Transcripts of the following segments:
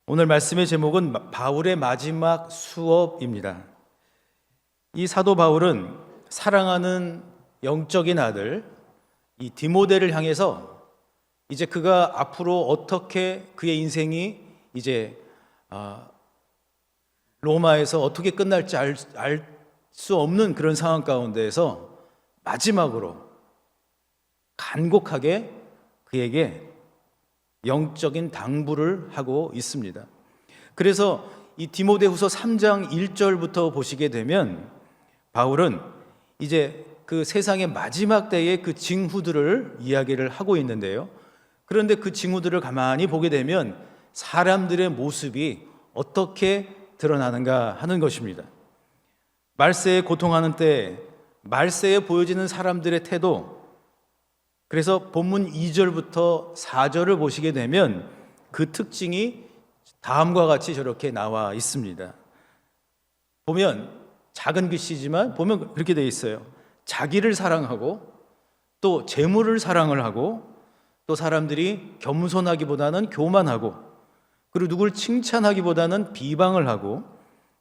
오늘 말씀의 제목은 바울의 마지막 수업입니다. 이 사도 바울은 사랑하는 영적인 아들 이 디모데를 향해서 이제 그가 앞으로 어떻게 그의 인생이 이제 로마에서 어떻게 끝날지 알 수 없는 그런 상황 가운데에서 마지막으로 간곡하게 그에게 영적인 당부를 하고 있습니다. 그래서 이 디모데후서 3장 1절부터 보시게 되면 바울은 이제 그 세상의 마지막 때의 그 징후들을 이야기를 하고 있는데요. 그런데 그 징후들을 가만히 보게 되면 사람들의 모습이 어떻게 드러나는가 하는 것입니다. 말세에 고통하는 때 말세에 보여지는 사람들의 태도, 그래서 본문 2절부터 4절을 보시게 되면 그 특징이 다음과 같이 저렇게 나와 있습니다. 보면 작은 글씨지만 보면 그렇게 되어 있어요. 자기를 사랑하고 또 재물을 사랑을 하고 또 사람들이 겸손하기보다는 교만하고 그리고 누굴 칭찬하기보다는 비방을 하고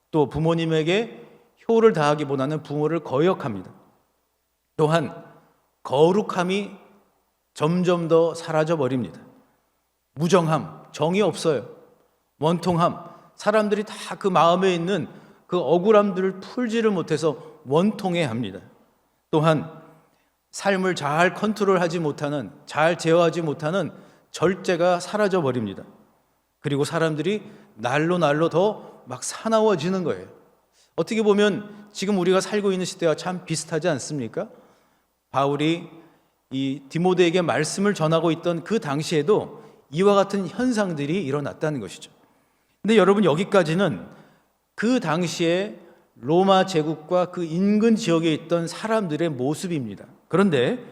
또 부모님에게 효를 다하기보다는 부모를 거역합니다. 또한 거룩함이 점점 더 사라져 버립니다. 무정함, 정이 없어요. 원통함, 사람들이 다 그 마음에 있는 그 억울함들을 풀지를 못해서 원통해 합니다. 또한 삶을 잘 컨트롤하지 못하는, 잘 제어하지 못하는 절제가 사라져 버립니다. 그리고 사람들이 날로 더 막 사나워지는 거예요. 어떻게 보면 지금 우리가 살고 있는 시대와 참 비슷하지 않습니까? 바울이 이 디모데에게 말씀을 전하고 있던 그 당시에도 이와 같은 현상들이 일어났다는 것이죠. 근데 여러분, 여기까지는 그 당시에 로마 제국과 그 인근 지역에 있던 사람들의 모습입니다. 그런데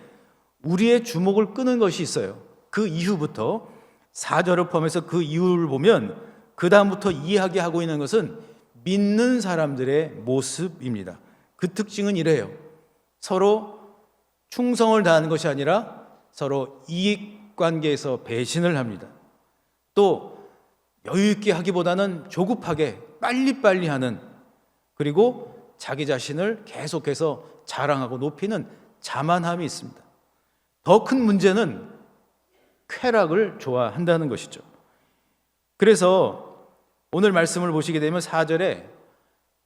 우리의 주목을 끄는 것이 있어요. 그 이후부터 4절을 포함해서 그 이후를 보면 그 다음부터 이야기하고 있는 것은 믿는 사람들의 모습입니다. 그 특징은 이래요. 서로 충성을 다하는 것이 아니라 서로 이익관계에서 배신을 합니다. 또 여유 있게 하기보다는 조급하게 빨리빨리 하는, 그리고 자기 자신을 계속해서 자랑하고 높이는 자만함이 있습니다. 더 큰 문제는 쾌락을 좋아한다는 것이죠. 그래서 오늘 말씀을 보시게 되면 4절에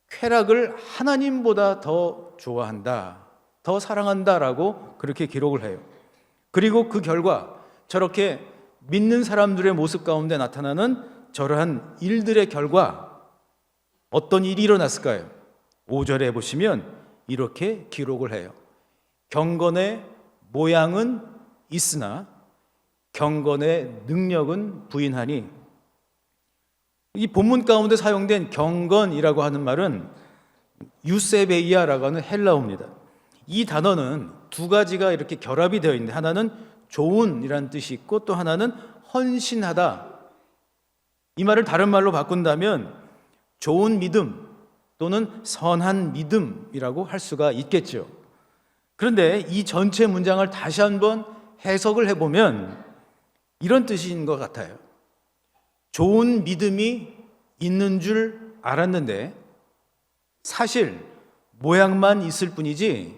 쾌락을 하나님보다 더 좋아한다, 더 사랑한다라고 그렇게 기록을 해요. 그리고 그 결과 저렇게 믿는 사람들의 모습 가운데 나타나는 저러한 일들의 결과 어떤 일이 일어났을까요? 5절에 보시면 이렇게 기록을 해요. 경건의 모양은 있으나 경건의 능력은 부인하니. 이 본문 가운데 사용된 경건이라고 하는 말은 유세베이아라고 하는 헬라어입니다. 이 단어는 두 가지가 이렇게 결합이 되어 있는데, 하나는 좋은이라는 뜻이 있고 또 하나는 헌신하다. 이 말을 다른 말로 바꾼다면 좋은 믿음 또는 선한 믿음이라고 할 수가 있겠죠. 그런데 이 전체 문장을 다시 한번 해석을 해보면 이런 뜻인 것 같아요. 좋은 믿음이 있는 줄 알았는데 사실 모양만 있을 뿐이지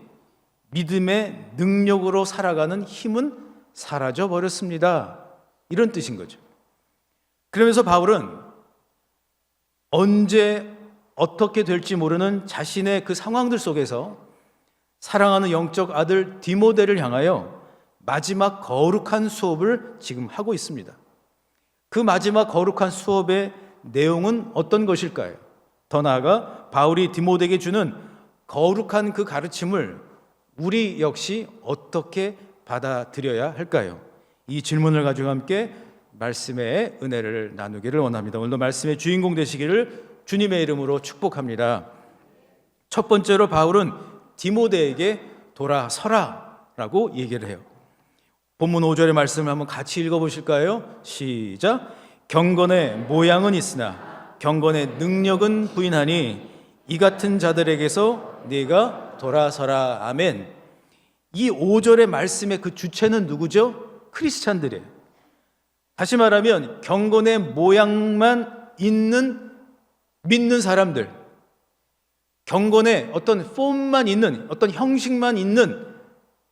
믿음의 능력으로 살아가는 힘은 사라져 버렸습니다. 이런 뜻인 거죠. 그러면서 바울은 언제 어떻게 될지 모르는 자신의 그 상황들 속에서 사랑하는 영적 아들 디모데를 향하여 마지막 거룩한 수업을 지금 하고 있습니다. 그 마지막 거룩한 수업의 내용은 어떤 것일까요? 더 나아가 바울이 디모데에게 주는 거룩한 그 가르침을 우리 역시 어떻게 받아들여야 할까요? 이 질문을 가지고 함께 말씀의 은혜를 나누기를 원합니다. 오늘도 말씀의 주인공 되시기를 주님의 이름으로 축복합니다. 첫 번째로 바울은 디모데에게 돌아서라 라고 얘기를 해요. 본문 5절의 말씀을 한번 같이 읽어보실까요? 시작. 경건의 모양은 있으나 경건의 능력은 부인하니 이 같은 자들에게서 네가 돌아서라. 아멘. 이 5절의 말씀의 그 주체는 누구죠? 크리스찬들이에요. 다시 말하면 경건의 모양만 있는 믿는 사람들, 경건의 어떤 폼만 있는, 어떤 형식만 있는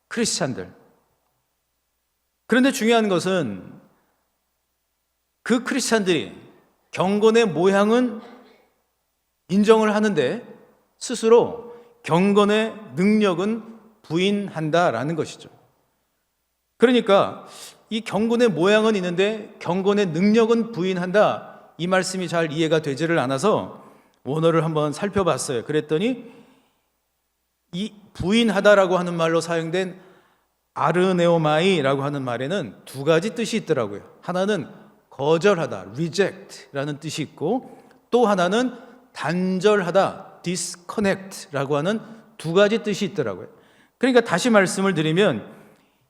크리스찬들. 그런데 중요한 것은 그 크리스찬들이 경건의 모양은 인정을 하는데 스스로 경건의 능력은 부인한다라는 것이죠. 그러니까 이 경건의 모양은 있는데 경건의 능력은 부인한다, 이 말씀이 잘 이해가 되지를 않아서 원어를 한번 살펴봤어요. 그랬더니 이 부인하다라고 하는 말로 사용된 아르네오마이라고 하는 말에는 두 가지 뜻이 있더라고요. 하나는 거절하다, reject라는 뜻이 있고, 또 하나는 단절하다, disconnect라고 하는 두 가지 뜻이 있더라고요. 그러니까 다시 말씀을 드리면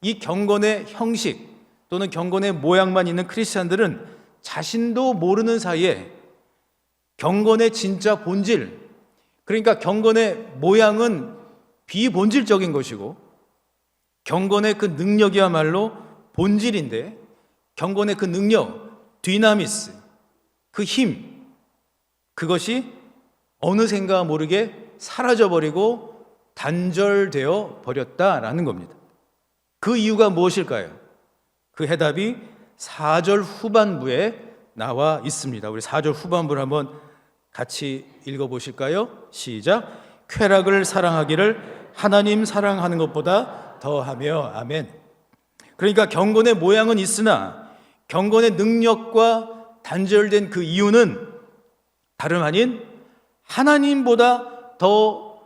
이 경건의 형식 또는 경건의 모양만 있는 크리스찬들은 자신도 모르는 사이에 경건의 진짜 본질, 그러니까 경건의 모양은 비본질적인 것이고 경건의 그 능력이야말로 본질인데, 경건의 그 능력, 디나미스, 그 힘, 그것이 어느샌가 모르게 사라져버리고 단절되어 버렸다라는 겁니다. 그 이유가 무엇일까요? 그 해답이 4절 후반부에 나와 있습니다. 우리 4절 후반부를 한번 같이 읽어보실까요? 시작. 쾌락을 사랑하기를 하나님 사랑하는 것보다 더하며. 아멘. 그러니까 경건의 모양은 있으나 경건의 능력과 단절된 그 이유는 다름 아닌 하나님보다 더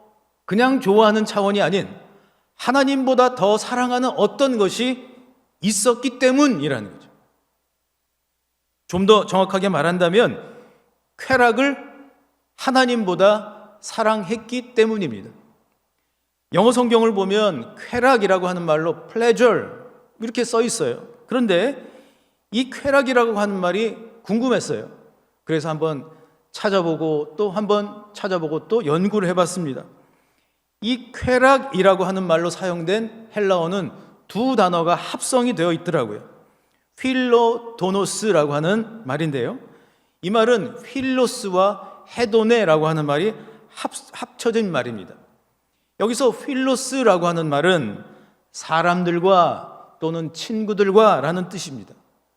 그냥 좋아하는 차원이 아닌 하나님보다 더 사랑하는 어떤 것이 있었기 때문이라는 거죠. 좀 더 정확하게 말한다면 쾌락을 하나님보다 사랑했기 때문입니다. 영어 성경을 보면 쾌락이라고 하는 말로 pleasure 이렇게 써 있어요. 그런데 이 쾌락이라고 하는 말이 궁금했어요. 그래서 한번 찾아보고 또 한번 찾아보고 또 연구를 해봤습니다. 이 쾌락이라고 하는 말로 사용된 헬라어는 두 단어가 합성이 되어 있더라고요. 필로도노스라고 하는 말인데요, 이 말은 필로스와 헤도네라고 하는 말이 합쳐진 말입니다. 여기서 필로스라고 하는 말은 사람들과 또는 친구들과 라는 뜻입니다.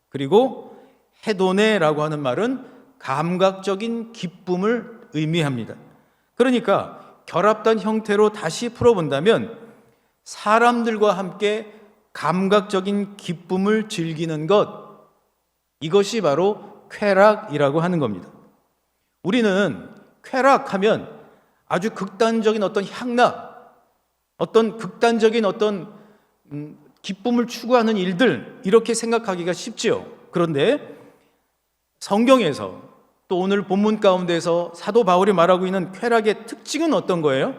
그리고 헤도네라고 하는 말은 감각적인 기쁨을 의미합니다. 그러니까 결합된 형태로 다시 풀어본다면 사람들과 함께 감각적인 기쁨을 즐기는 것, 이것이 바로 쾌락이라고 하는 겁니다. 우리는 쾌락하면 아주 극단적인 어떤 향락, 어떤 극단적인 어떤 기쁨을 추구하는 일들, 이렇게 생각하기가 쉽지요. 그런데 성경에서 또 오늘 본문 가운데서 사도 바울이 말하고 있는 쾌락의 특징은 어떤 거예요?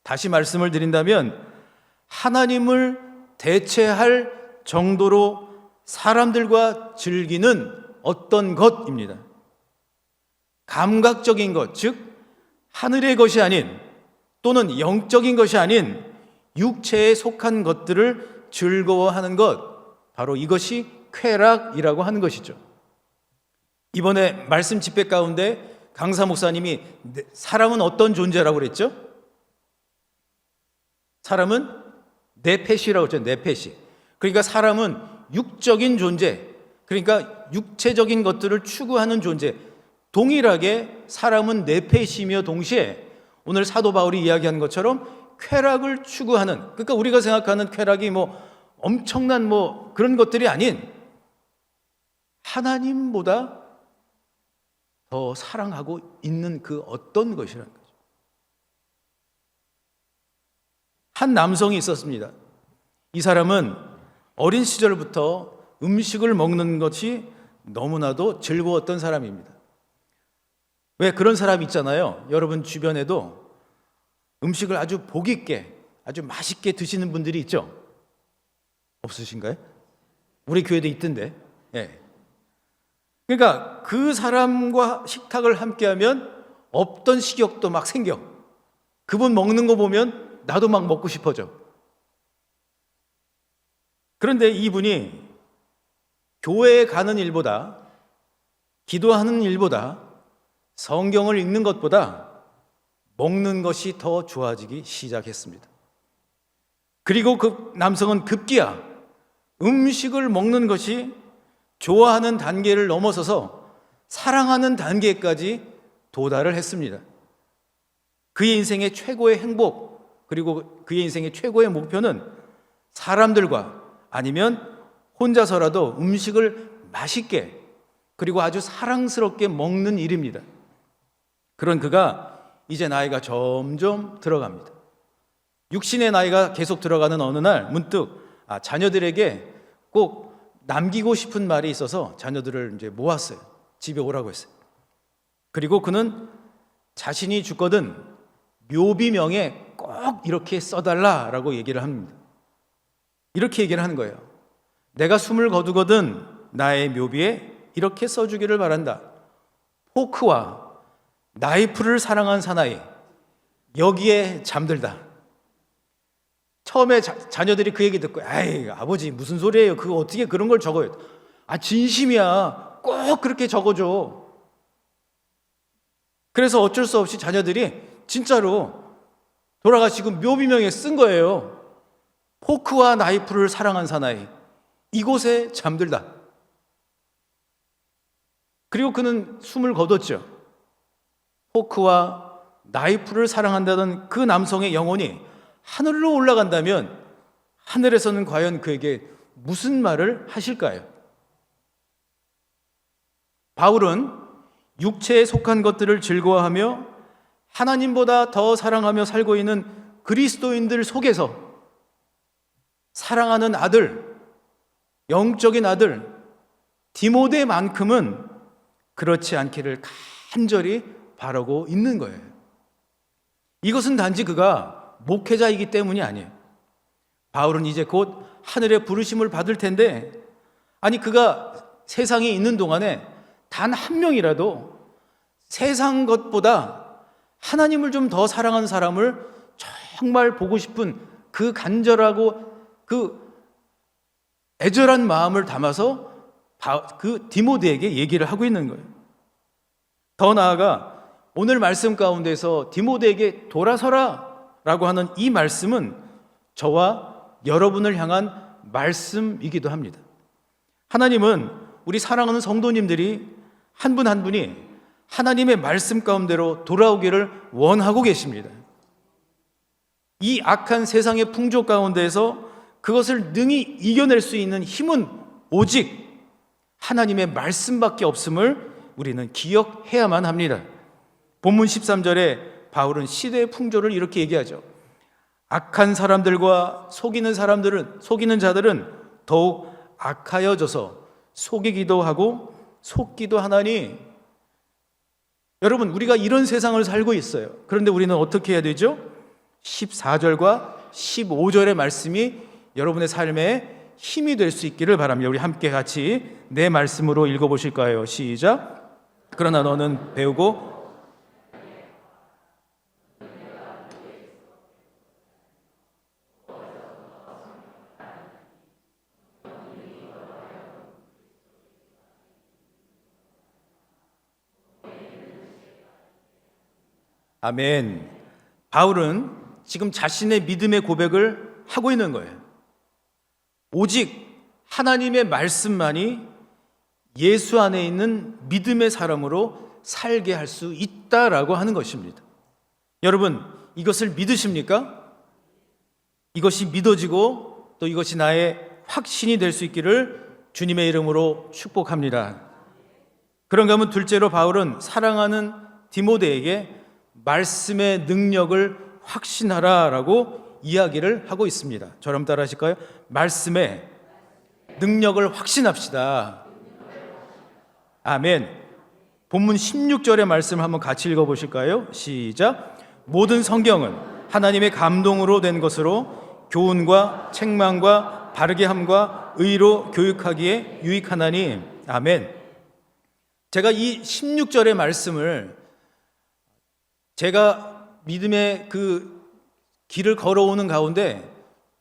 다시 말씀을 드린다면 하나님을 대체할 정도로 사람들과 즐기는 어떤 것입니다. 감각적인 것, 즉 하늘의 것이 아닌 또는 영적인 것이 아닌 육체에 속한 것들을 즐거워하는 것, 바로 이것이 쾌락이라고 하는 것이죠. 이번에 말씀 집회 가운데 강사 목사님이 사람은 어떤 존재라고 그랬죠? 사람은 네페시라고 했죠. 네페시. 그러니까 사람은 육적인 존재, 그러니까 육체적인 것들을 추구하는 존재. 동일하게 사람은 네페시며 동시에 오늘 사도 바울이 이야기한 것처럼 쾌락을 추구하는, 그러니까 우리가 생각하는 쾌락이 뭐 엄청난 뭐 그런 것들이 아닌 하나님보다 더 사랑하고 있는 그 어떤 것이라는 거죠. 한 남성이 있었습니다. 이 사람은 어린 시절부터 음식을 먹는 것이 너무나도 즐거웠던 사람입니다. 왜 그런 사람 있잖아요. 여러분 주변에도 음식을 아주 복 있게, 아주 맛있게 드시는 분들이 있죠? 없으신가요? 우리 교회도 있던데. 예. 그러니까 그 사람과 식탁을 함께하면 없던 식욕도 막 생겨. 그분 먹는 거 보면 나도 막 먹고 싶어져. 그런데 이분이 교회에 가는 일보다 기도하는 일보다, 성경을 읽는 것보다 먹는 것이 더 좋아지기 시작했습니다. 그리고 그 남성은 급기야 음식을 먹는 것이 좋아하는 단계를 넘어서서 사랑하는 단계까지 도달을 했습니다. 그의 인생의 최고의 행복, 그리고 그의 인생의 최고의 목표는 사람들과 아니면 혼자서라도 음식을 맛있게 그리고 아주 사랑스럽게 먹는 일입니다. 그런 그가 이제 나이가 점점 들어갑니다. 육신의 나이가 계속 들어가는 어느 날 문득 자녀들에게 꼭 남기고 싶은 말이 있어서 자녀들을 이제 모았어요. 집에 오라고 했어요. 그리고 그는 자신이 죽거든 묘비명에 꼭 이렇게 써달라라고 얘기를 합니다. 이렇게 얘기를 하는 거예요. 내가 숨을 거두거든 나의 묘비에 이렇게 써주기를 바란다. 포크와 나이프를 사랑한 사나이, 여기에 잠들다. 처음에 자녀들이 그 얘기 듣고, 아이 아버지 무슨 소리예요? 그거 어떻게 그런 걸 적어요? 진심이야. 꼭 그렇게 적어줘. 그래서 어쩔 수 없이 자녀들이 진짜로 돌아가시고 묘비명에 쓴 거예요. 포크와 나이프를 사랑한 사나이, 이곳에 잠들다. 그리고 그는 숨을 거뒀죠. 포크와 나이프를 사랑한다던 그 남성의 영혼이 하늘로 올라간다면 하늘에서는 과연 그에게 무슨 말을 하실까요? 바울은 육체에 속한 것들을 즐거워하며 하나님보다 더 사랑하며 살고 있는 그리스도인들 속에서 사랑하는 아들, 영적인 아들 디모데만큼은 그렇지 않기를 간절히 바라고 있는 거예요. 이것은 단지 그가 목회자이기 때문이 아니에요. 바울은 이제 곧 하늘의 부르심을 받을 텐데, 아니 그가 세상에 있는 동안에 단 한 명이라도 세상 것보다 하나님을 좀 더 사랑하는 사람을 정말 보고 싶은 그 간절하고 그 애절한 마음을 담아서 그 디모데에게 얘기를 하고 있는 거예요. 더 나아가 오늘 말씀 가운데서 디모데에게 돌아서라 라고 하는 이 말씀은 저와 여러분을 향한 말씀이기도 합니다. 하나님은 우리 사랑하는 성도님들이 한 분 한 분이 하나님의 말씀 가운데로 돌아오기를 원하고 계십니다. 이 악한 세상의 풍조 가운데에서 그것을 능히 이겨낼 수 있는 힘은 오직 하나님의 말씀밖에 없음을 우리는 기억해야만 합니다. 본문 13절에 바울은 시대의 풍조를 이렇게 얘기하죠. 악한 사람들과 속이는 자들은 더욱 악하여져서 속이기도 하고 속기도 하나니. 여러분, 우리가 이런 세상을 살고 있어요. 그런데 우리는 어떻게 해야 되죠? 14절과 15절의 말씀이 여러분의 삶에 힘이 될 수 있기를 바랍니다. 우리 함께 같이 내 말씀으로 읽어보실까요? 시작. 그러나 너는 배우고 아멘. 바울은 지금 자신의 믿음의 고백을 하고 있는 거예요. 오직 하나님의 말씀만이 예수 안에 있는 믿음의 사람으로 살게 할 수 있다라고 하는 것입니다. 여러분, 이것을 믿으십니까? 이것이 믿어지고 또 이것이 나의 확신이 될 수 있기를 주님의 이름으로 축복합니다. 그런가 하면 둘째로 바울은 사랑하는 디모데에게 말씀의 능력을 확신하라라고 이야기를 하고 있습니다. 저럼 따라 하실까요? 말씀의 능력을 확신합시다. 아멘. 본문 16절의 말씀 한번 같이 읽어보실까요? 시작. 모든 성경은 하나님의 감동으로 된 것으로 교훈과 책망과 바르게 함과 의로 교육하기에 유익하나니. 아멘. 제가 이 16절의 말씀을 제가 믿음의 그 길을 걸어오는 가운데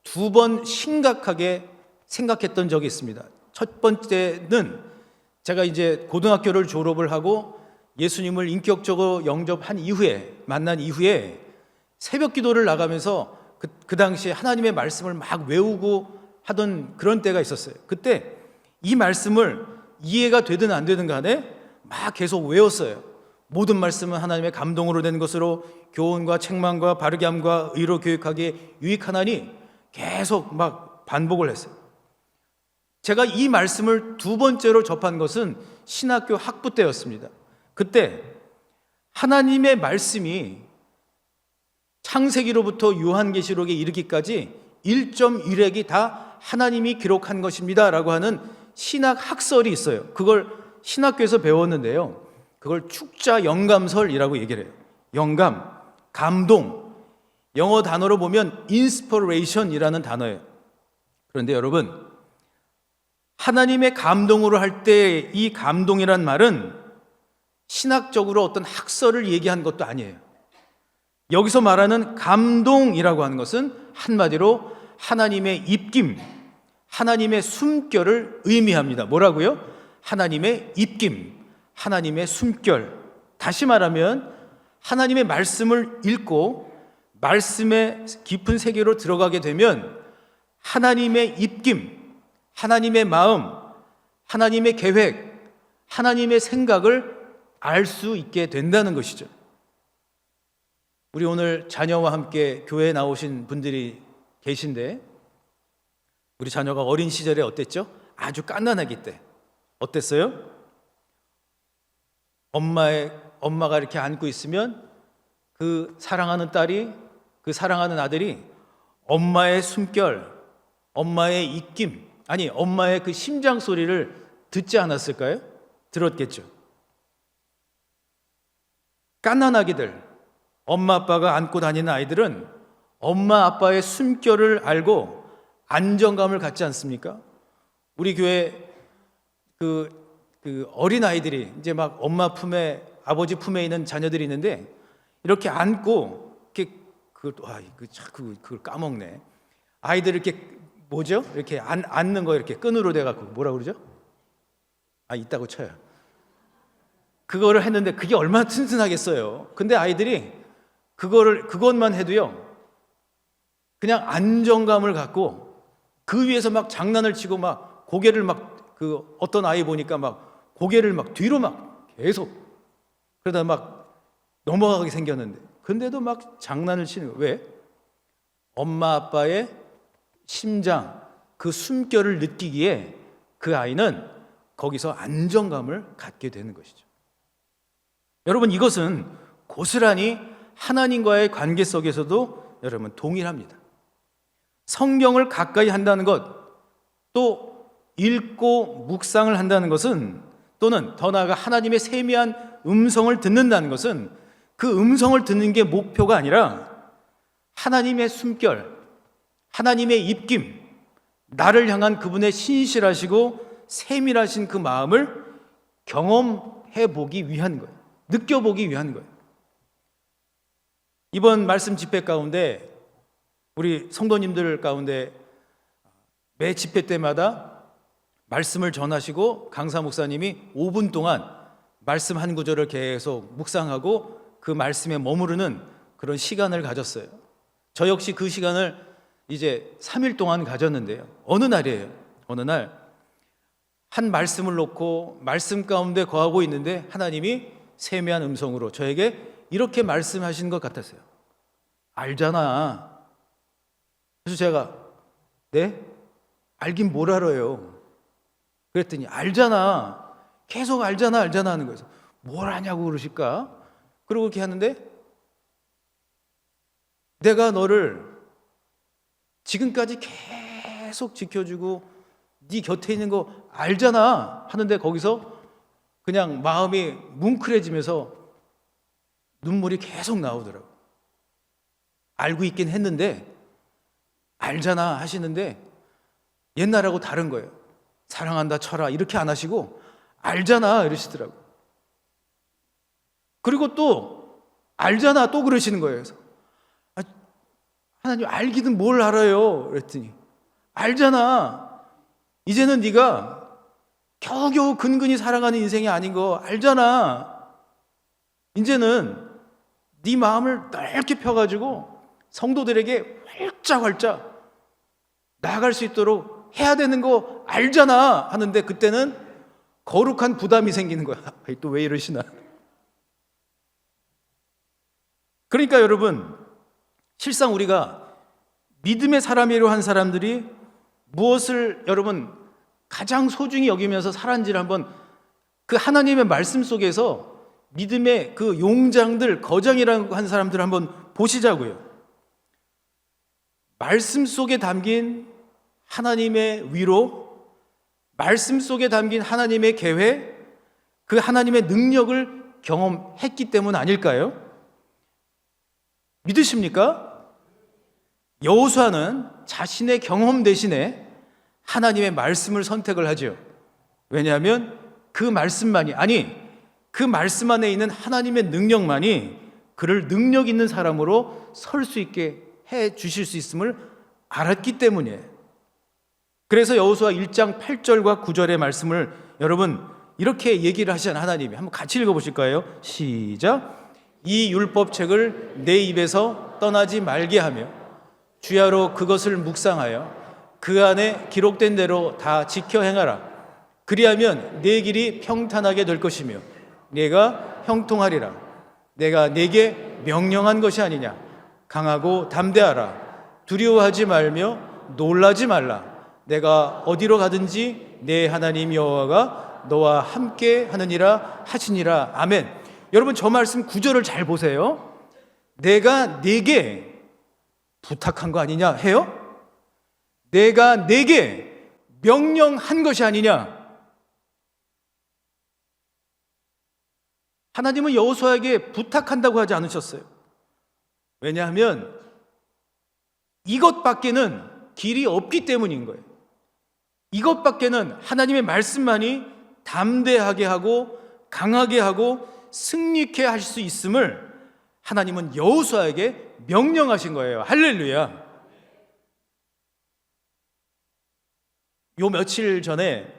두 번 심각하게 생각했던 적이 있습니다. 첫 번째는 제가 이제 고등학교를 졸업을 하고 예수님을 인격적으로 영접한 이후에, 만난 이후에 새벽 기도를 나가면서 그 당시에 하나님의 말씀을 막 외우고 하던 그런 때가 있었어요. 그때 이 말씀을 이해가 되든 안 되든 간에 막 계속 외웠어요. 모든 말씀은 하나님의 감동으로 된 것으로 교훈과 책망과 바르게 함과 의로 교육하기에 유익하나니 계속 막 반복을 했어요. 제가 이 말씀을 두 번째로 접한 것은 신학교 학부 때였습니다. 그때 하나님의 말씀이 창세기로부터 요한계시록에 이르기까지 1.1획이 다 하나님이 기록한 것입니다 라고 하는 신학 학설이 있어요. 그걸 신학교에서 배웠는데요, 그걸 축자 영감설이라고 얘기를 해요. 영감, 감동, 영어 단어로 보면 inspiration이라는 단어예요. 그런데 여러분, 하나님의 감동으로 할 때 이 감동이란 말은 신학적으로 어떤 학설을 얘기한 것도 아니에요. 여기서 말하는 감동이라고 하는 것은 한마디로 하나님의 입김, 하나님의 숨결을 의미합니다. 뭐라고요? 하나님의 입김, 하나님의 숨결. 다시 말하면 하나님의 말씀을 읽고 말씀의 깊은 세계로 들어가게 되면 하나님의 입김, 하나님의 마음, 하나님의 계획, 하나님의 생각을 알 수 있게 된다는 것이죠. 우리 오늘 자녀와 함께 교회에 나오신 분들이 계신데, 우리 자녀가 어린 시절에 어땠죠? 아주 갓난아기 때 어땠어요? 엄마가 이렇게 안고 있으면 그 사랑하는 딸이, 그 사랑하는 아들이 엄마의 숨결, 엄마의 입김, 아니 엄마의 그 심장 소리를 듣지 않았을까요? 들었겠죠. 갓난아기들, 엄마 아빠가 안고 다니는 아이들은 엄마 아빠의 숨결을 알고 안정감을 갖지 않습니까? 우리 교회 그 어린 아이들이 이제 막 엄마 품에, 아버지 품에 있는 자녀들이 있는데 이렇게 안고 이렇게 그걸 까먹네. 아이들 이렇게 뭐죠? 이렇게 앉는 거 이렇게 끈으로 돼 갖고 뭐라 그러죠? 있다고 쳐요. 그거를 했는데 그게 얼마나 튼튼하겠어요. 근데 아이들이 그것만 해도요, 그냥 안정감을 갖고 그 위에서 막 장난을 치고 막 고개를 막, 어떤 아이 보니까 막 고개를 막 뒤로 막 계속 그러다 막 넘어가게 생겼는데, 근데도 막 장난을 치는 거예요. 왜? 엄마 아빠의 심장, 그 숨결을 느끼기에 그 아이는 거기서 안정감을 갖게 되는 것이죠. 여러분, 이것은 고스란히 하나님과의 관계 속에서도 여러분 동일합니다. 성경을 가까이 한다는 것, 또 읽고 묵상을 한다는 것은, 또는 더 나아가 하나님의 세미한 음성을 듣는다는 것은 그 음성을 듣는 게 목표가 아니라 하나님의 숨결, 하나님의 입김, 나를 향한 그분의 신실하시고 세밀하신 그 마음을 경험해 보기 위한 거예요. 느껴보기 위한 거예요. 이번 말씀 집회 가운데 우리 성도님들 가운데 매 집회 때마다 말씀을 전하시고 강사 목사님이 5분 동안 말씀 한 구절을 계속 묵상하고 그 말씀에 머무르는 그런 시간을 가졌어요. 저 역시 그 시간을 이제 3일 동안 가졌는데요, 어느 날이에요. 어느 날 한 말씀을 놓고 말씀 가운데 거하고 있는데 하나님이 세미한 음성으로 저에게 이렇게 말씀하신 것 같았어요. 알잖아. 그래서 제가 네? 알긴 뭘 알아요. 그랬더니 알잖아. 계속 알잖아 하는 거예요. 뭘 아냐고 그러실까? 그러고 이렇게 하는데, 내가 너를 지금까지 계속 지켜주고 네 곁에 있는 거 알잖아 하는데 거기서 그냥 마음이 뭉클해지면서 눈물이 계속 나오더라고요. 알고 있긴 했는데 알잖아 하시는데 옛날하고 다른 거예요. 사랑한다 쳐라 이렇게 안 하시고 알잖아 이러시더라고요. 그리고 또 알잖아 또 그러시는 거예요. 그래서 하나님 알기는 뭘 알아요? 그랬더니 알잖아. 이제는 네가 겨우겨우 근근히 살아가는 인생이 아닌 거 알잖아. 이제는 네 마음을 넓게 펴가지고 성도들에게 활짝활짝 나아갈 수 있도록 해야 되는 거 알잖아 하는데, 그때는 거룩한 부담이 생기는 거야. 또 왜 이러시나. 그러니까 여러분, 실상 우리가 믿음의 사람이라고 한 사람들이 무엇을 여러분 가장 소중히 여기면서 살았는지를 한번 그 하나님의 말씀 속에서 믿음의 그 용장들, 거장이라고 한 사람들을 한번 보시자고요. 말씀 속에 담긴 하나님의 위로, 말씀 속에 담긴 하나님의 계획, 그 하나님의 능력을 경험했기 때문 아닐까요? 믿으십니까? 여호수아는 자신의 경험 대신에 하나님의 말씀을 선택을 하죠. 왜냐하면 그 말씀만이, 그 말씀 안에 있는 하나님의 능력만이 그를 능력 있는 사람으로 설 수 있게 해 주실 수 있음을 알았기 때문이에요. 그래서 여호수아 1장 8절과 9절의 말씀을 여러분 이렇게 얘기를 하시잖아요. 하나님이 한번 같이 읽어보실까요? 시작. 이 율법책을 내 입에서 떠나지 말게 하며 주야로 그것을 묵상하여 그 안에 기록된 대로 다 지켜 행하라. 그리하면 내 길이 평탄하게 될 것이며 내가 형통하리라. 내가 내게 명령한 것이 아니냐. 강하고 담대하라. 두려워하지 말며 놀라지 말라. 내가 어디로 가든지 내 하나님 여호와가 너와 함께 하느니라 하시니라. 아멘. 여러분 저 말씀 9절을 잘 보세요. 내가 내게 부탁한 거 아니냐 해요? 내가 내게 명령한 것이 아니냐. 하나님은 여호수아에게 부탁한다고 하지 않으셨어요. 왜냐하면 이것밖에는 길이 없기 때문인 거예요. 이것밖에는 하나님의 말씀만이 담대하게 하고 강하게 하고 승리케 할 수 있음을 하나님은 여호수아에게 명령하신 거예요. 할렐루야. 요 며칠 전에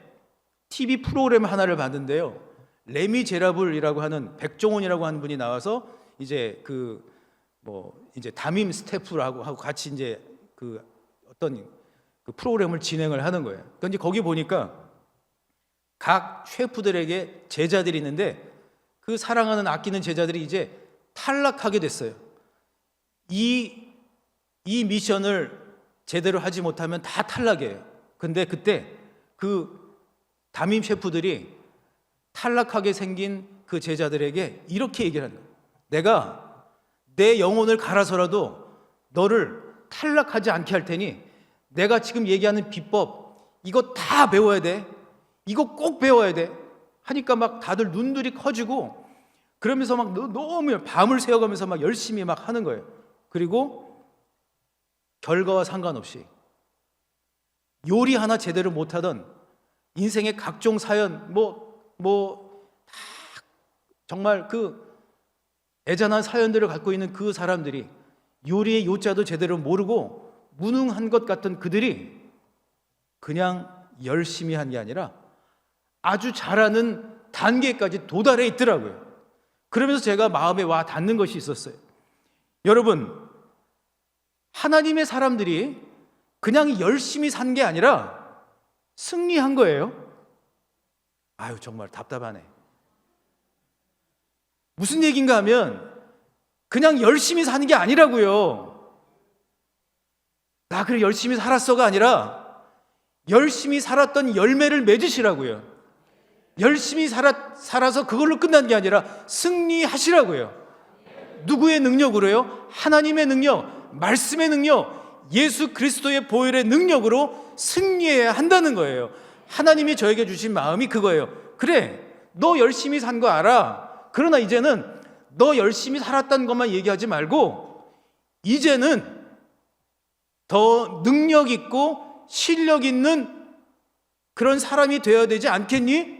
TV 프로그램 하나를 봤는데요. 레미제라블이라고 하는 백종원이라고 하는 분이 나와서 이제 이제 담임 스태프라고 하고 같이 이제 어떤 프로그램을 진행을 하는 거예요. 그런데 거기 보니까 각 셰프들에게 제자들이 있는데 그 사랑하는 아끼는 제자들이 이제 탈락하게 됐어요. 이 미션을 제대로 하지 못하면 다 탈락이에요. 근데 그때 그 담임 셰프들이 탈락하게 생긴 그 제자들에게 이렇게 얘기를 하는 거예요. 내가 내 영혼을 갈아서라도 너를 탈락하지 않게 할 테니 내가 지금 얘기하는 비법 이거 다 배워야 돼. 이거 꼭 배워야 돼. 하니까 막 다들 눈들이 커지고 그러면서 막 너무 밤을 새워가면서 막 열심히 막 하는 거예요. 그리고 결과와 상관없이 요리 하나 제대로 못하던 인생의 각종 사연 다 정말 그 애잔한 사연들을 갖고 있는 그 사람들이 요리의 요자도 제대로 모르고 무능한 것 같던 그들이 그냥 열심히 한 게 아니라 아주 잘하는 단계까지 도달해 있더라고요. 그러면서 제가 마음에 와 닿는 것이 있었어요. 여러분, 하나님의 사람들이 그냥 열심히 산 게 아니라 승리한 거예요. 아유, 정말 답답하네. 무슨 얘기인가 하면 그냥 열심히 사는 게 아니라고요. 나 그래 열심히 살았어가 아니라 열심히 살았던 열매를 맺으시라고요. 열심히 살아서 그걸로 끝난 게 아니라 승리하시라고요. 누구의 능력으로요? 하나님의 능력, 말씀의 능력, 예수 그리스도의 보혈의 능력으로 승리해야 한다는 거예요. 하나님이 저에게 주신 마음이 그거예요. 그래, 너 열심히 산 거 알아. 그러나 이제는 너 열심히 살았다는 것만 얘기하지 말고 이제는 더 능력 있고 실력 있는 그런 사람이 되어야 되지 않겠니?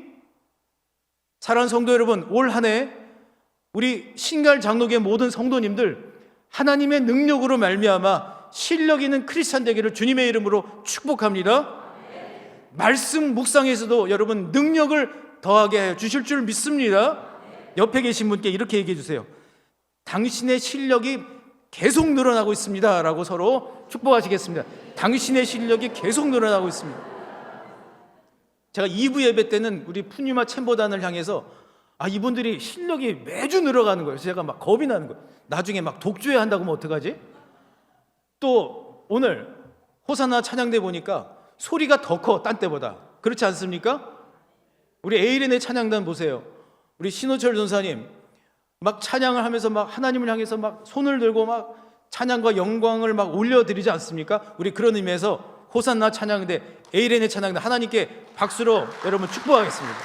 사랑하는 성도 여러분, 올 한 해 우리 신갈 장로교회 모든 성도님들 하나님의 능력으로 말미암아 실력 있는 크리스찬 되기를 주님의 이름으로 축복합니다. 말씀 묵상에서도 여러분 능력을 더하게 해 주실 줄 믿습니다. 옆에 계신 분께 이렇게 얘기해 주세요. 당신의 실력이 계속 늘어나고 있습니다 라고 서로 축복하시겠습니다. 당신의 실력이 계속 늘어나고 있습니다. 제가 2부 예배 때는 우리 푸니마 챔버단을 향해서 이분들이 실력이 매주 늘어가는 거예요. 제가 막 겁이 나는 거예요. 나중에 막 독주해야 한다고 하면 어떡하지? 또 오늘 호산나 찬양대 보니까 소리가 더 커, 딴 때보다. 그렇지 않습니까? 우리 에이렌의 찬양단 보세요. 우리 신호철 전사님 막 찬양을 하면서 막 하나님을 향해서 막 손을 들고 막 찬양과 영광을 막 올려드리지 않습니까? 우리 그런 의미에서 호산나 찬양대, 에이렌의 찬양대 하나님께 박수로 여러분 축복하겠습니다.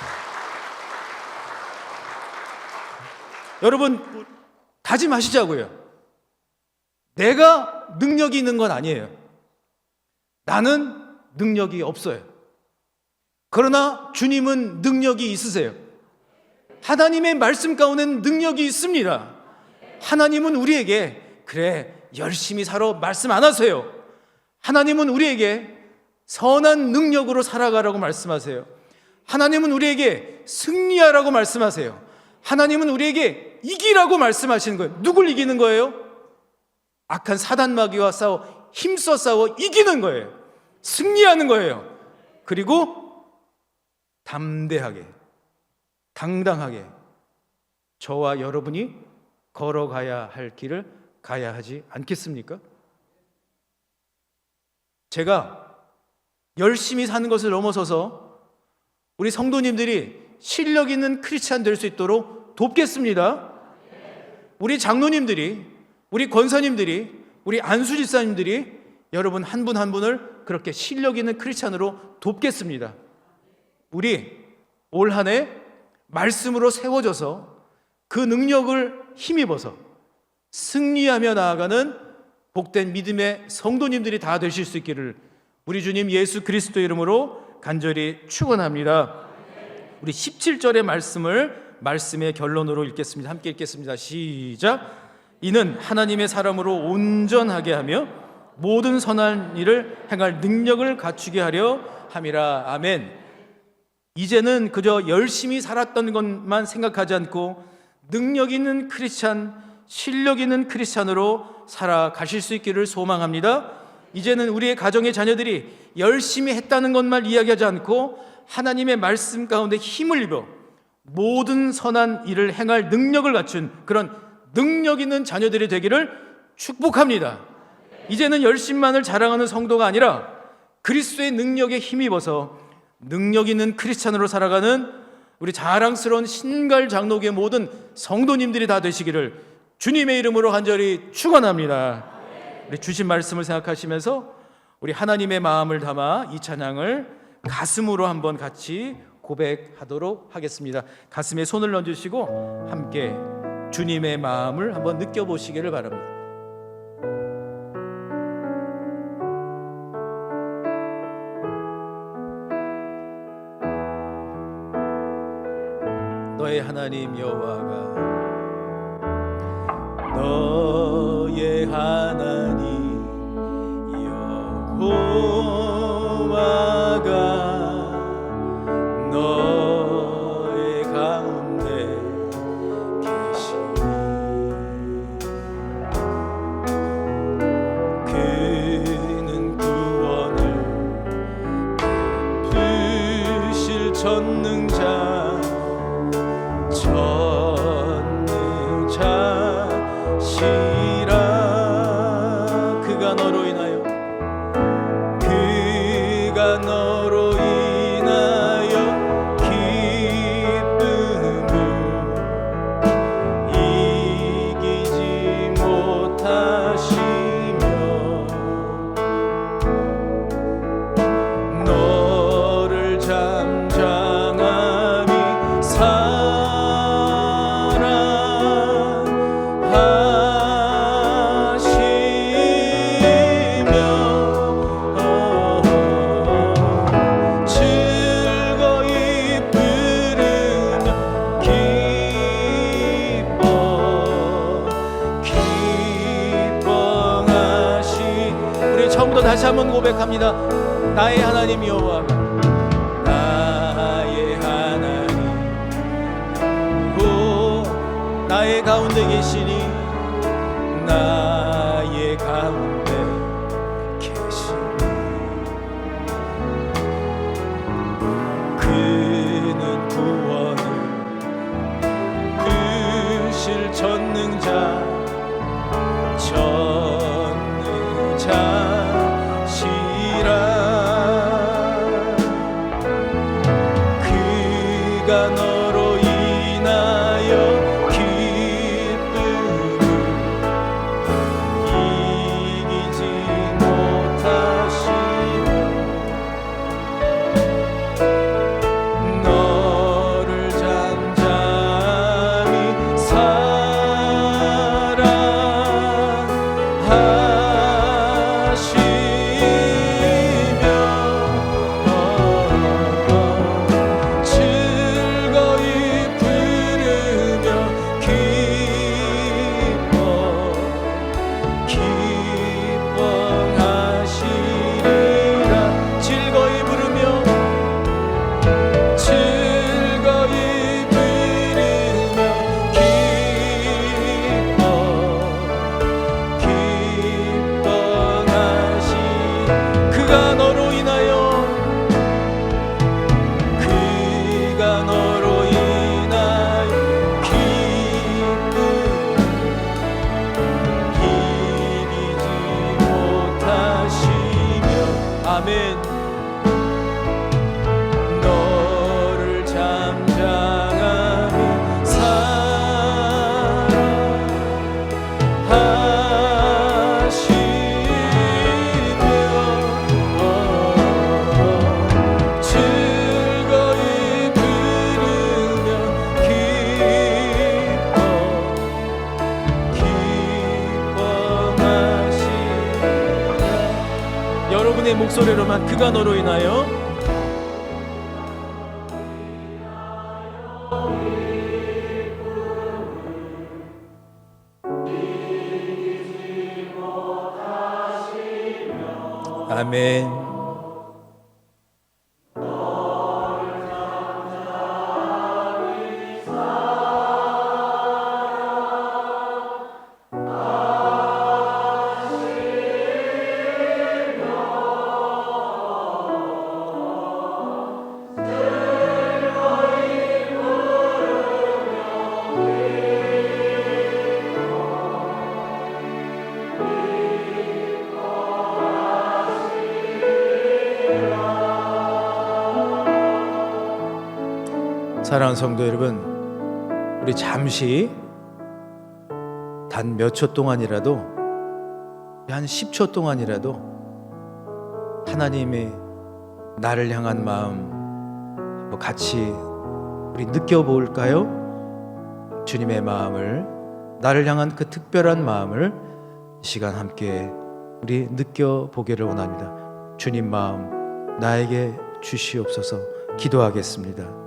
여러분 다짐하시자고요. 내가 능력이 있는 건 아니에요. 나는 능력이 없어요. 그러나 주님은 능력이 있으세요. 하나님의 말씀 가운데는 능력이 있습니다. 하나님은 우리에게 그래 열심히 살아 말씀 안 하세요. 하나님은 우리에게 선한 능력으로 살아가라고 말씀하세요. 하나님은 우리에게 승리하라고 말씀하세요. 하나님은 우리에게 이기라고 말씀하시는 거예요. 누굴 이기는 거예요? 악한 사단 마귀와 싸워 힘써 싸워 이기는 거예요. 승리하는 거예요. 그리고 담대하게 당당하게 저와 여러분이 걸어가야 할 길을 가야 하지 않겠습니까? 제가 열심히 사는 것을 넘어서서 우리 성도님들이 실력 있는 크리스찬 될 수 있도록 돕겠습니다. 우리 장로님들이, 우리 권사님들이, 우리 안수집사님들이 여러분 한 분 한 분을 그렇게 실력 있는 크리스찬으로 돕겠습니다. 우리 올 한 해 말씀으로 세워져서 그 능력을 힘입어서 승리하며 나아가는 복된 믿음의 성도님들이 다 되실 수 있기를 우리 주님 예수 그리스도 이름으로 간절히 축원합니다. 우리 17절의 말씀의 결론으로 읽겠습니다. 함께 읽겠습니다. 시작. 이는 하나님의 사람으로 온전하게 하며 모든 선한 일을 행할 능력을 갖추게 하려 함이라. 아멘. 이제는 그저 열심히 살았던 것만 생각하지 않고 능력 있는 크리스찬, 실력 있는 크리스찬으로 살아가실 수 있기를 소망합니다. 이제는 우리의 가정의 자녀들이 열심히 했다는 것만 이야기하지 않고 하나님의 말씀 가운데 힘을 입어 모든 선한 일을 행할 능력을 갖춘 그런 능력 있는 자녀들이 되기를 축복합니다. 이제는 열심만을 자랑하는 성도가 아니라 그리스도의 능력에 힘입어서 능력 있는 크리스찬으로 살아가는 우리 자랑스러운 신갈 장로교의 모든 성도님들이 다 되시기를 주님의 이름으로 간절히 축원합니다. 우리 주신 말씀을 생각하시면서 우리 하나님의 마음을 담아 이 찬양을 가슴으로 한번 같이 고백하도록 하겠습니다. 가슴에 손을 얹으시고 함께 주님의 마음을 한번 느껴보시기를 바랍니다. 너의 하나님 여호와가 너의 하나님 여호와가 너의 가운데 계시니 그는 구원을 베푸실 전능자시라. 그가 너로 인하여 기쁨을 이기지 못하시며 너를 잠잠하니 처음부터 다시 한번 고백합니다. 나의 하나님 여호와가 나의 가운데 계시니 나의 가운데 계시니 그는 구원을 주실 전능자시라 그가 너로 인하여 기쁨을 이기지 못하시며 너를 잠잠히 사랑하시며 즐거이 부르며 기뻐하시리라 즐거이 부르며 그가 너로 인하여 기쁨 이기지 못하시며 아멘 너를 잠잠하며 즐거이 부르며 기뻐하시리라 여러분의 목소리로만 그가 너로 인하여 아멘. 사랑하는 성도 여러분, 우리 잠시 단 몇 초 동안이라도, 한 10초 동안이라도 하나님의 나를 향한 마음 같이 우리 느껴볼까요? 주님의 마음을, 나를 향한 그 특별한 마음을 이 시간 함께 우리 느껴보기를 원합니다. 주님 마음 나에게 주시옵소서. 기도하겠습니다.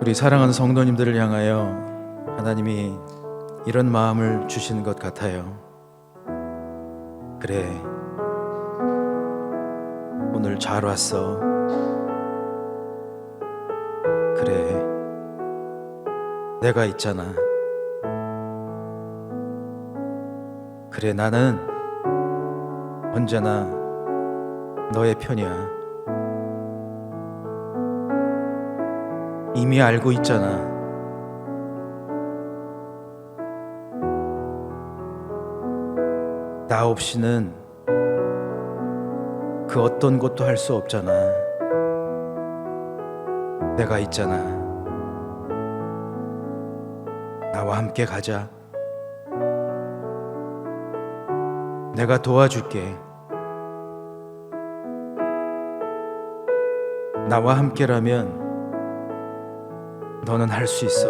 우리 사랑하는 성도님들을 향하여 하나님이 이런 마음을 주시는 것 같아요. 그래, 오늘 잘 왔어. 그래, 내가 있잖아. 그래, 나는 언제나 너의 편이야. 이미 알고 있잖아. 나 없이는 그 어떤 것도 할 수 없잖아. 내가 있잖아. 나와 함께 가자. 내가 도와줄게. 나와 함께라면 너는 할 수 있어.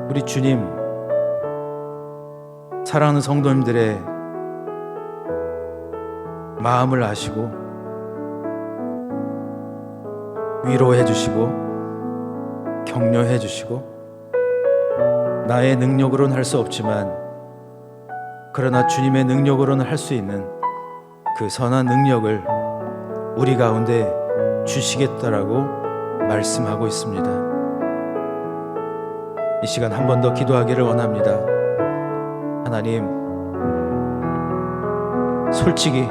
우리 주님, 사랑하는 성도님들의 마음을 아시고 위로해 주시고 격려해 주시고, 나의 능력으로는 할 수 없지만 그러나 주님의 능력으로는 할 수 있는 그 선한 능력을 우리 가운데 주시겠다라고 말씀하고 있습니다. 이 시간 한 번 더 기도하기를 원합니다. 하나님, 솔직히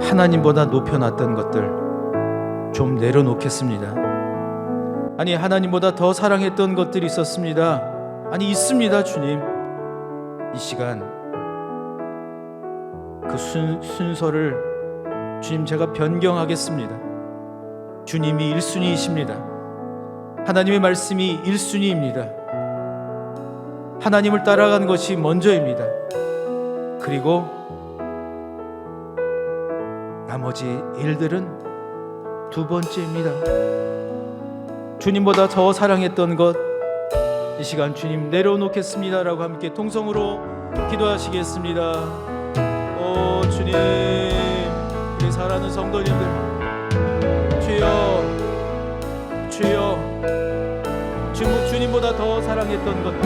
하나님보다 높여놨던 것들 좀 내려놓겠습니다. 아니, 하나님보다 더 사랑했던 것들이 있었습니다. 아니, 있습니다. 주님, 이 시간 그 순서를 주님 제가 변경하겠습니다. 주님이 1순위이십니다. 하나님의 말씀이 1순위입니다. 하나님을 따라가는 것이 먼저입니다. 그리고 나머지 일들은 두 번째입니다. 주님보다 더 사랑했던 것, 이 시간 주님 내려놓겠습니다라고 함께 통성으로 기도하시겠습니다. 오 주님, 우리 사랑하는 성도님들, 주여, 주여, 주님보다 더 사랑했던 것들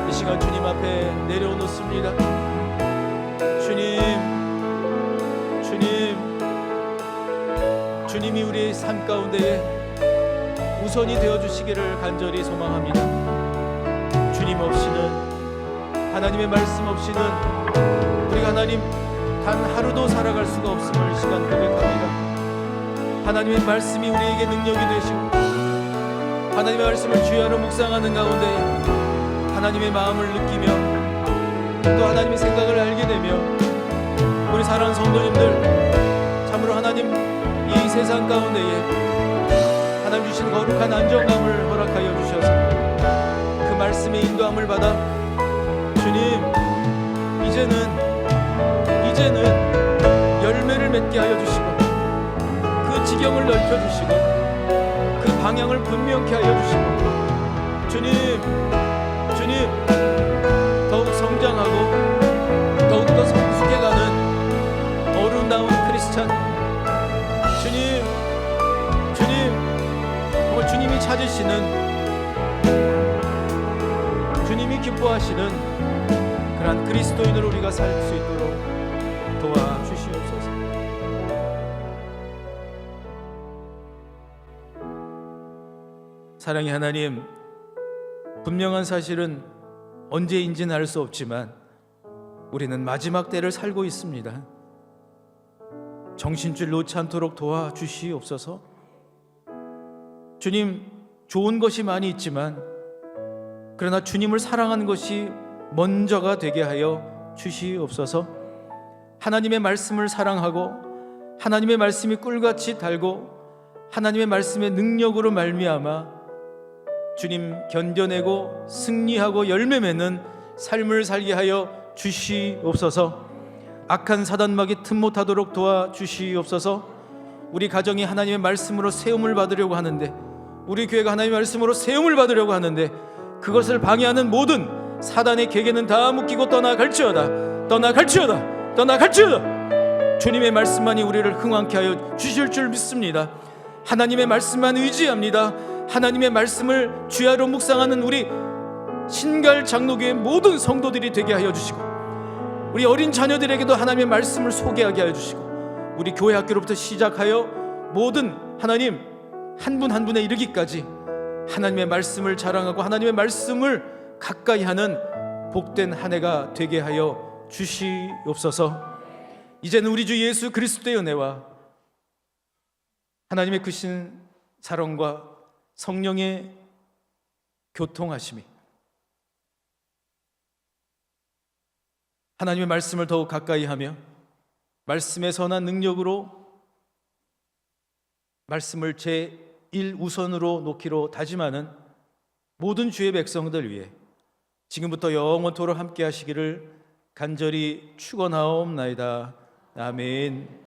이 시간 주님 앞에 내려놓습니다. 주님, 주님이 우리의 삶 가운데에 우선이 되어주시기를 간절히 소망합니다. 주님 없이는, 하나님의 말씀 없이는 우리가 하나님 단 하루도 살아갈 수가 없음을 이 시간 고백합니다. 하나님의 말씀이 우리에게 능력이 되시고, 하나님의 말씀을 주야로 묵상하는 가운데 하나님의 마음을 느끼며 또 하나님의 생각을 알게 되며, 우리 사랑하는 성도님들, 참으로 하나님 이 세상 가운데에 하나님 주신 거룩한 안정감을 허락하여 주셔서 그 말씀의 인도함을 받아 주님, 이제는 열매를 맺게 하여 주시고, 그 지경을 넓혀 주시고, 그 방향을 분명케 하여 주시고, 주님 더욱 성장하고 더욱더 성숙해가는 어른다운 크리스찬, 정말 주님이 찾으시는, 주님이 기뻐하시는 그러한 그리스도인으로 우리가 살 수 있도록 도와주시옵소서. 사랑의 하나님, 분명한 사실은 언제인지는 알 수 없지만 우리는 마지막 때를 살고 있습니다. 정신줄 놓지 않도록 도와주시옵소서. 주님, 좋은 것이 많이 있지만 그러나 주님을 사랑하는 것이 먼저가 되게 하여 주시옵소서. 하나님의 말씀을 사랑하고 하나님의 말씀이 꿀같이 달고 하나님의 말씀의 능력으로 말미암아 주님 견뎌내고 승리하고 열매 맺는 삶을 살게 하여 주시옵소서. 악한 사단막이 틈 못하도록 도와주시옵소서. 우리 가정이 하나님의 말씀으로 세움을 받으려고 하는데, 우리 교회가 하나님의 말씀으로 세움을 받으려고 하는데 그것을 방해하는 모든 사단의 계계는 다 묶이고 떠나갈지어다. 주님의 말씀만이 우리를 흥왕케 하여 주실 줄 믿습니다. 하나님의 말씀만 의지합니다. 하나님의 말씀을 주야로 묵상하는 우리 신갈 장로교의 모든 성도들이 되게 하여 주시고, 우리 어린 자녀들에게도 하나님의 말씀을 소개하게 하여 주시고, 우리 교회 학교로부터 시작하여 모든 하나님 한 분 한 분에 이르기까지 하나님의 말씀을 자랑하고 하나님의 말씀을 가까이 하는 복된 한 해가 되게 하여 주시옵소서. 이제는 우리 주 예수 그리스도의 은혜와 하나님의 크신 사랑과 성령의 교통하심이 하나님의 말씀을 더욱 가까이 하며 말씀의 선한 능력으로 말씀을 제1우선으로 놓기로 다짐하는 모든 주의 백성들 위해 지금부터 영원토록 함께 하시기를 간절히 축원하옵나이다. 아멘.